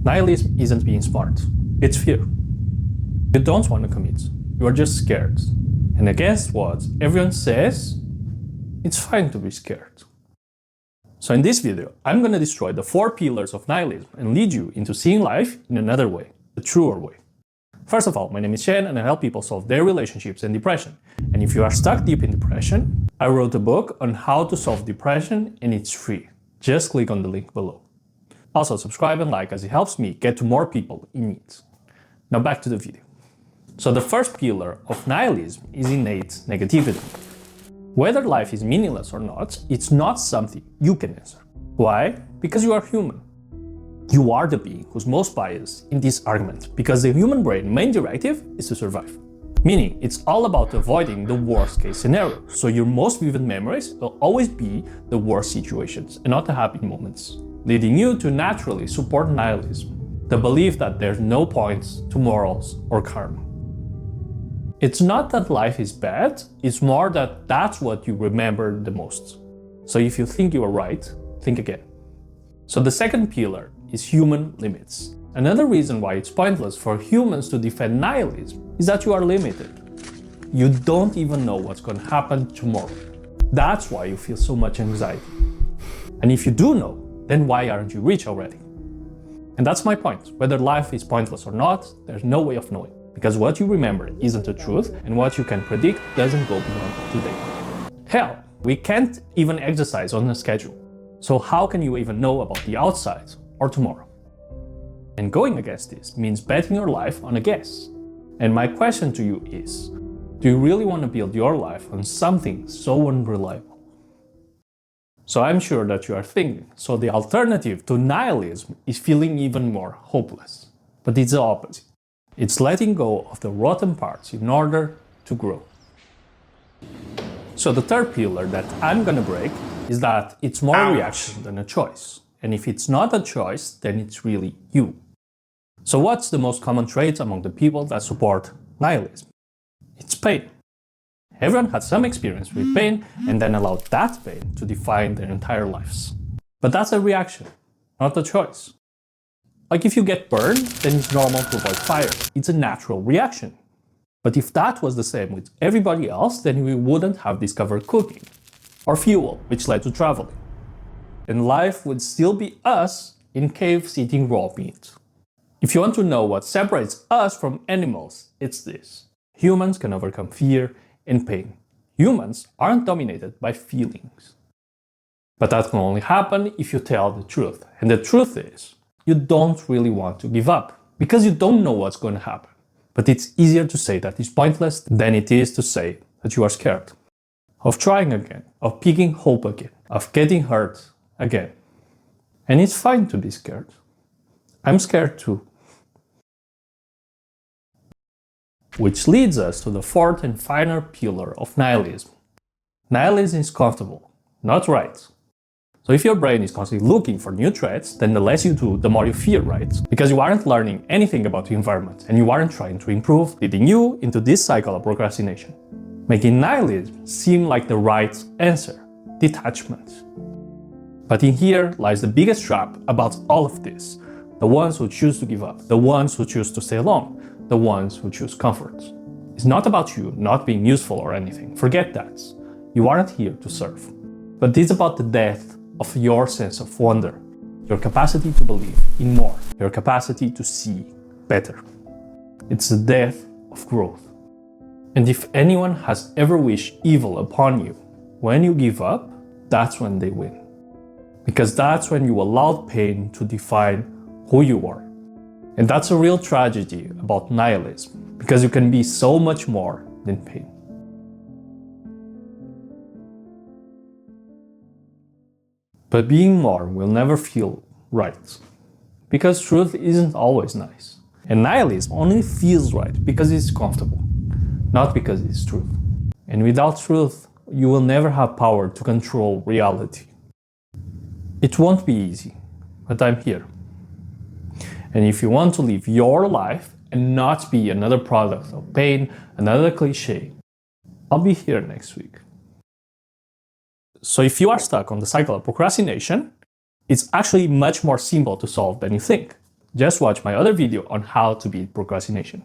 Nihilism isn't being smart, it's fear. You don't want to commit, you are just scared. And against what everyone says, it's fine to be scared. So in this video, I'm going to destroy the 4 pillars of nihilism and lead you into seeing life in another way, a truer way. First of all, my name is Shane and I help people solve their relationships and depression. And if you are stuck deep in depression, I wrote a book on how to solve depression and it's free. Just click on the link below. Also subscribe and like as it helps me get to more people in need. Now back to the video. So the first pillar of nihilism is innate negativity. Whether life is meaningless or not, it's not something you can answer. Why? Because you are human. You are the being who's most biased in this argument, because the human brain's main directive is to survive. Meaning, it's all about avoiding the worst case scenario, so your most vivid memories will always be the worst situations and not the happy moments, leading you to naturally support nihilism, the belief that there's no point to morals or karma. It's not that life is bad, it's more that that's what you remember the most. So if you think you are right, think again. So the second pillar is human limits. Another reason why it's pointless for humans to defend nihilism is that you are limited. You don't even know what's going to happen tomorrow. That's why you feel so much anxiety. And if you do know, then why aren't you rich already? And that's my point. Whether life is pointless or not, there's no way of knowing. Because what you remember isn't the truth, and what you can predict doesn't go beyond today. Hell, we can't even exercise on a schedule. So how can you even know about the outside or tomorrow? And going against this means betting your life on a guess. And my question to you is, do you really want to build your life on something so unreliable? So I'm sure that you are thinking, so the alternative to nihilism is feeling even more hopeless. But it's the opposite. It's letting go of the rotten parts in order to grow. So the third pillar that I'm gonna break is that it's more reaction than a choice. And if it's not a choice, then it's really you. So what's the most common trait among the people that support nihilism? It's pain. Everyone had some experience with pain and then allowed that pain to define their entire lives. But that's a reaction, not a choice. Like if you get burned, then it's normal to avoid fire. It's a natural reaction. But if that was the same with everybody else, then we wouldn't have discovered cooking or fuel, which led to traveling. And life would still be us in caves eating raw meat. If you want to know what separates us from animals, it's this. Humans can overcome fear and pain. Humans aren't dominated by feelings. But that can only happen if you tell the truth. And the truth is, you don't really want to give up, because you don't know what's going to happen. But it's easier to say that it's pointless than it is to say that you are scared. Of trying again, of picking hope again, of getting hurt again. And it's fine to be scared. I'm scared too. Which leads us to the fourth and final pillar of nihilism. Nihilism is comfortable, not right. So if your brain is constantly looking for new threats, then the less you do, the more you fear, right? Because you aren't learning anything about the environment and you aren't trying to improve, leading you into this cycle of procrastination. Making nihilism seem like the right answer, detachment. But in here lies the biggest trap about all of this. The ones who choose to give up, the ones who choose to stay alone, the ones who choose comfort. It's not about you not being useful or anything, forget that. You aren't here to serve. But it's about the death of your sense of wonder, your capacity to believe in more, your capacity to see better. It's the death of growth. And if anyone has ever wished evil upon you, when you give up, that's when they win. Because that's when you allowed pain to define who you are. And that's a real tragedy about nihilism, because you can be so much more than pain. But being more will never feel right, because truth isn't always nice. And nihilism only feels right because it's comfortable, not because it's truth. And without truth, you will never have power to control reality. It won't be easy, but I'm here. And if you want to live your life and not be another product of pain, another cliche, I'll be here next week. So if you are stuck on the cycle of procrastination, it's actually much more simple to solve than you think. Just watch my other video on how to beat procrastination.